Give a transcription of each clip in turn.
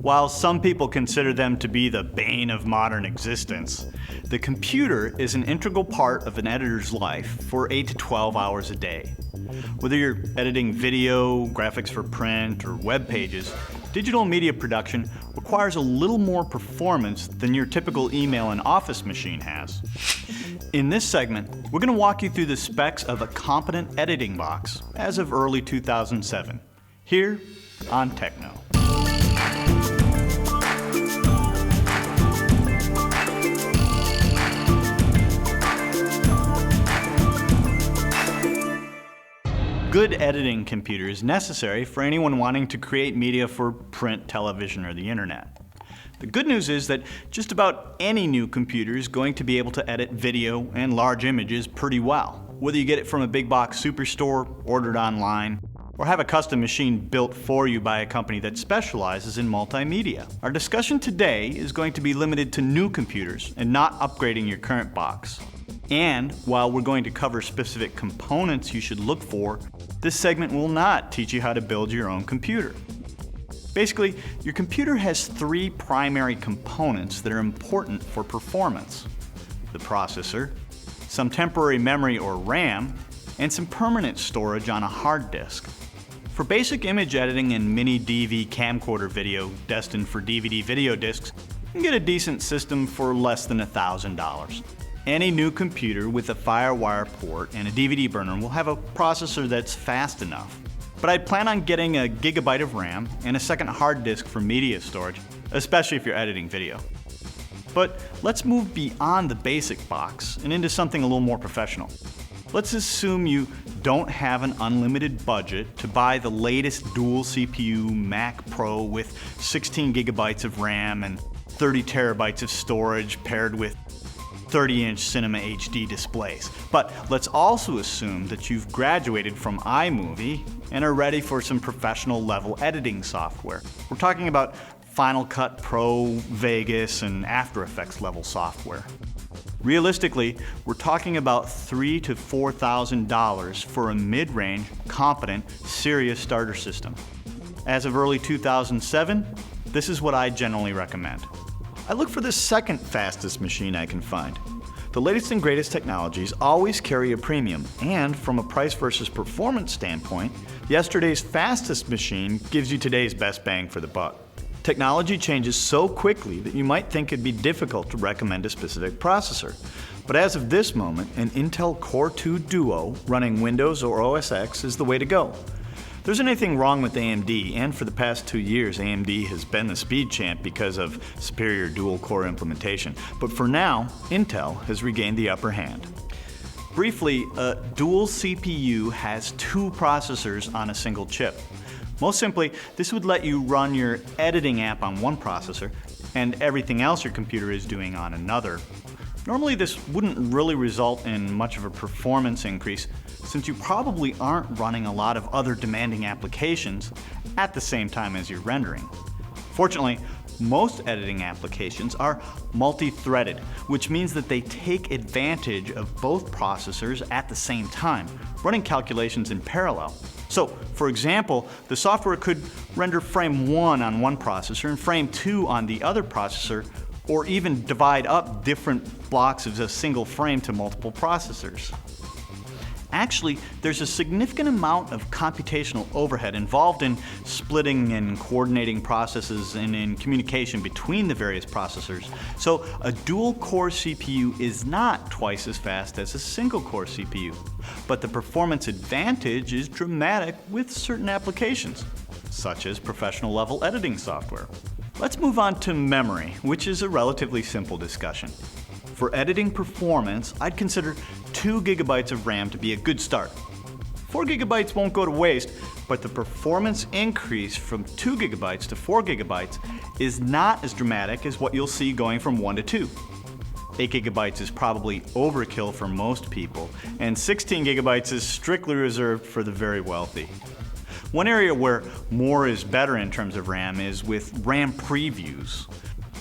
While some people consider them to be the bane of modern existence, the computer is an integral part of an editor's life for 8 to 12 hours a day. Whether you're editing video, graphics for print, or web pages, digital media production requires a little more performance than your typical email and office machine has. In this segment, we're going to walk you through the specs of a competent editing box as of early 2007, here on TechKnow. Good editing computer is necessary for anyone wanting to create media for print, television, or the internet. The good news is that just about any new computer is going to be able to edit video and large images pretty well, whether you get it from a big box superstore, ordered online, or have a custom machine built for you by a company that specializes in multimedia. Our discussion today is going to be limited to new computers and not upgrading your current box. And while we're going to cover specific components you should look for, this segment will not teach you how to build your own computer. Basically, your computer has three primary components that are important for performance: the processor, some temporary memory or RAM, and some permanent storage on a hard disk. For basic image editing and mini DV camcorder video destined for DVD video discs, you can get a decent system for less than $1,000. Any new computer with a FireWire port and a DVD burner will have a processor that's fast enough. But I'd plan on getting a gigabyte of RAM and a second hard disk for media storage, especially if you're editing video. But let's move beyond the basic box and into something a little more professional. Let's assume you don't have an unlimited budget to buy the latest dual CPU Mac Pro with 16 gigabytes of RAM and 30 terabytes of storage paired with 30-inch Cinema HD displays. But let's also assume that you've graduated from iMovie and are ready for some professional level editing software. We're talking about Final Cut Pro, Vegas, and After Effects level software. Realistically, we're talking about $3,000 to $4,000 for a mid-range, competent, serious starter system. As of early 2007, this is what I generally recommend. I look for the second fastest machine I can find. The latest and greatest technologies always carry a premium, and from a price versus performance standpoint, yesterday's fastest machine gives you today's best bang for the buck. Technology changes so quickly that you might think it'd be difficult to recommend a specific processor. But as of this moment, an Intel Core 2 Duo running Windows or OS X is the way to go. There isn't anything wrong with AMD, and for the past 2 years, AMD has been the speed champ because of superior dual-core implementation. But for now, Intel has regained the upper hand. Briefly, a dual CPU has two processors on a single chip. Most simply, this would let you run your editing app on one processor and everything else your computer is doing on another. Normally, this wouldn't really result in much of a performance increase, since you probably aren't running a lot of other demanding applications at the same time as you're rendering. Fortunately, most editing applications are multi-threaded, which means that they take advantage of both processors at the same time, running calculations in parallel. So, for example, the software could render frame 1 on one processor and frame 2 on the other processor, or even divide up different blocks of a single frame to multiple processors. Actually, there's a significant amount of computational overhead involved in splitting and coordinating processes and in communication between the various processors. So a dual-core CPU is not twice as fast as a single-core CPU. But the performance advantage is dramatic with certain applications, such as professional-level editing software. Let's move on to memory, which is a relatively simple discussion. For editing performance, I'd consider 2 gigabytes of RAM to be a good start. 4 gigabytes won't go to waste, but the performance increase from 2 gigabytes to 4 gigabytes is not as dramatic as what you'll see going from 1 to 2. 8 gigabytes is probably overkill for most people, and 16 gigabytes is strictly reserved for the very wealthy. One area where more is better in terms of RAM is with RAM previews.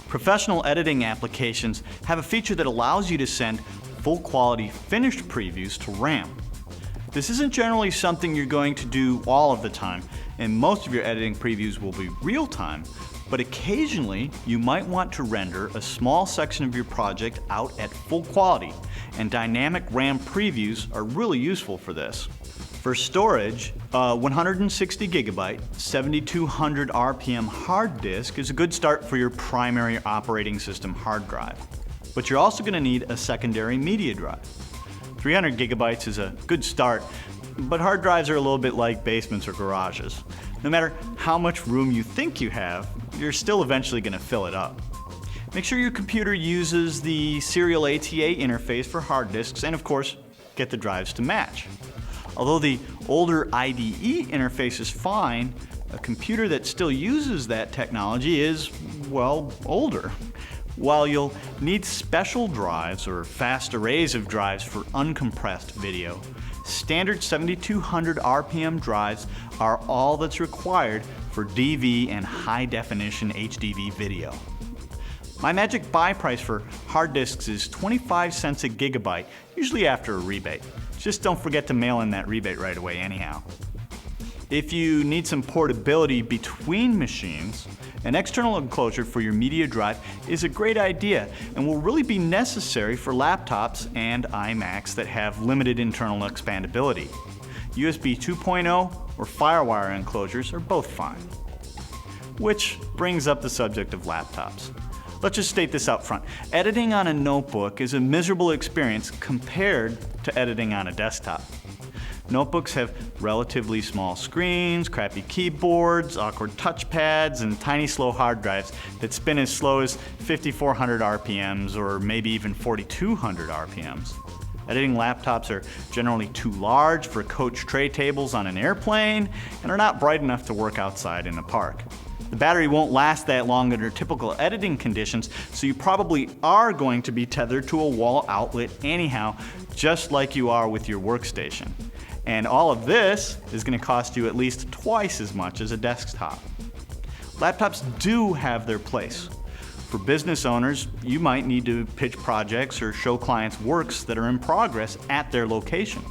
Professional editing applications have a feature that allows you to send full quality finished previews to RAM. This isn't generally something you're going to do all of the time, and most of your editing previews will be real time, But occasionally, you might want to render a small section of your project out at full quality, and dynamic RAM previews are really useful for this. For storage, a 160 gigabyte, 7200 RPM hard disk is a good start for your primary operating system hard drive. But you're also going to need a secondary media drive. 300 gigabytes is a good start, but hard drives are a little bit like basements or garages. No matter how much room you think you have, you're still eventually going to fill it up. Make sure your computer uses the serial ATA interface for hard disks, and of course, get the drives to match. Although the older IDE interface is fine, a computer that still uses that technology is, well, older. While you'll need special drives or fast arrays of drives for uncompressed video, standard 7200 RPM drives are all that's required for DV and high-definition HDV video. My magic buy price for hard disks is 25 cents a gigabyte, usually after a rebate. Just don't forget to mail in that rebate right away anyhow. If you need some portability between machines, an external enclosure for your media drive is a great idea and will really be necessary for laptops and iMacs that have limited internal expandability. USB 2.0 or FireWire enclosures are both fine. Which brings up the subject of laptops. Let's just state this up front. Editing on a notebook is a miserable experience compared to editing on a desktop. Notebooks have relatively small screens, crappy keyboards, awkward touchpads, and tiny slow hard drives that spin as slow as 5400 RPMs or maybe even 4200 RPMs. Editing laptops are generally too large for coach tray tables on an airplane and are not bright enough to work outside in a park. The battery won't last that long under typical editing conditions, so you probably are going to be tethered to a wall outlet anyhow, just like you are with your workstation. And all of this is going to cost you at least twice as much as a desktop. Laptops do have their place. For business owners, you might need to pitch projects or show clients works that are in progress at their location.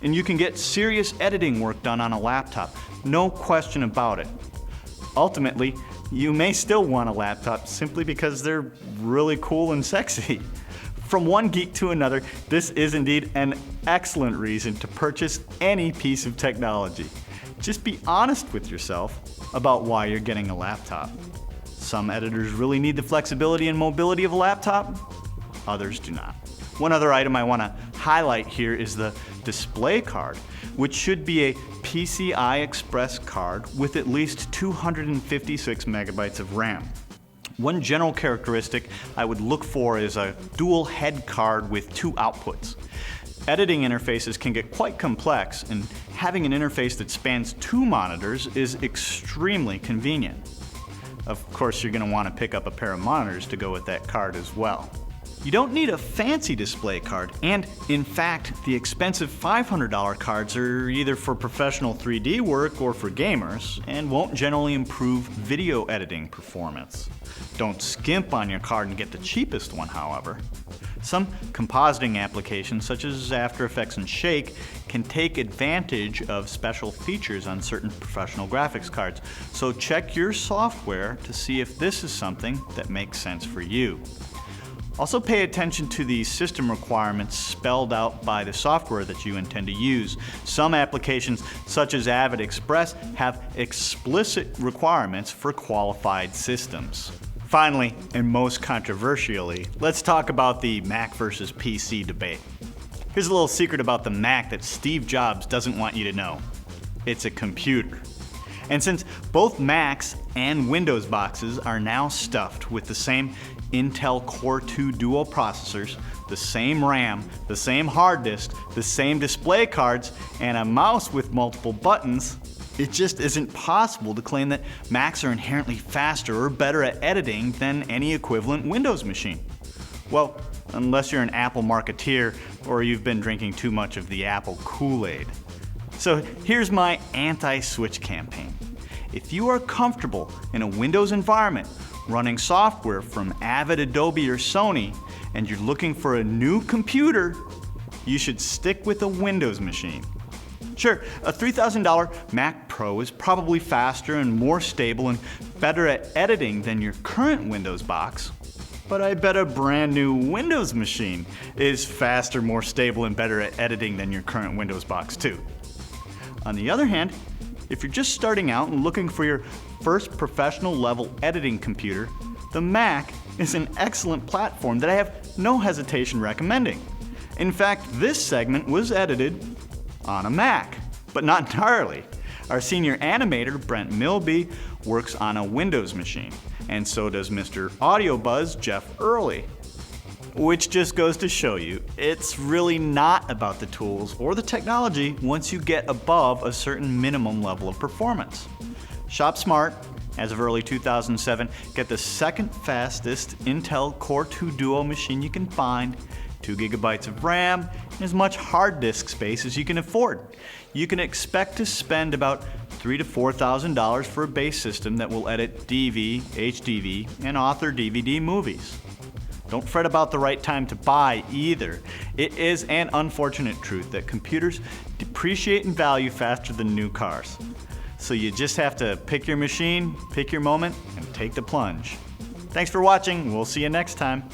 And you can get serious editing work done on a laptop, no question about it. Ultimately, you may still want a laptop simply because they're really cool and sexy. From one geek to another, this is indeed an excellent reason to purchase any piece of technology. Just be honest with yourself about why you're getting a laptop. Some editors really need the flexibility and mobility of a laptop, others do not. One other item I want to highlight here is the display card, which should be a PCI Express card with at least 256 megabytes of RAM. One general characteristic I would look for is a dual head card with two outputs. Editing interfaces can get quite complex, and having an interface that spans two monitors is extremely convenient. Of course, you're going to want to pick up a pair of monitors to go with that card as well. You don't need a fancy display card, and in fact, the expensive $500 cards are either for professional 3D work or for gamers, and won't generally improve video editing performance. Don't skimp on your card and get the cheapest one, however. Some compositing applications, such as After Effects and Shake, can take advantage of special features on certain professional graphics cards, so check your software to see if this is something that makes sense for you. Also pay attention to the system requirements spelled out by the software that you intend to use. Some applications, such as Avid Express, have explicit requirements for qualified systems. Finally, and most controversially, let's talk about the Mac versus PC debate. Here's a little secret about the Mac that Steve Jobs doesn't want you to know. It's a computer. And since both Macs and Windows boxes are now stuffed with the same Intel Core 2 Duo processors, the same RAM, the same hard disk, the same display cards, and a mouse with multiple buttons, it just isn't possible to claim that Macs are inherently faster or better at editing than any equivalent Windows machine. Well, unless you're an Apple marketeer or you've been drinking too much of the Apple Kool-Aid. So here's my anti-switch campaign. If you are comfortable in a Windows environment running software from Avid, Adobe, or Sony, and you're looking for a new computer, you should stick with a Windows machine. Sure, a $3,000 Mac Pro is probably faster and more stable and better at editing than your current Windows box. But I bet a brand new Windows machine is faster, more stable, and better at editing than your current Windows box too. On the other hand, if you're just starting out and looking for your first professional level editing computer, the Mac is an excellent platform that I have no hesitation recommending. In fact, this segment was edited on a Mac, but not entirely. Our senior animator, Brent Milby, works on a Windows machine, and so does Mr. Audio Buzz, Jeff Early. Which just goes to show you, it's really not about the tools or the technology once you get above a certain minimum level of performance. Shop smart. As of early 2007, get the second fastest Intel Core 2 Duo machine you can find, 2 gigabytes of RAM, and as much hard disk space as you can afford. You can expect to spend about $3,000 to $4,000 for a base system that will edit DV, HDV, and author DVD movies. Don't fret about the right time to buy either. It is an unfortunate truth that computers depreciate in value faster than new cars. So you just have to pick your machine, pick your moment, and take the plunge. Thanks for watching. We'll see you next time.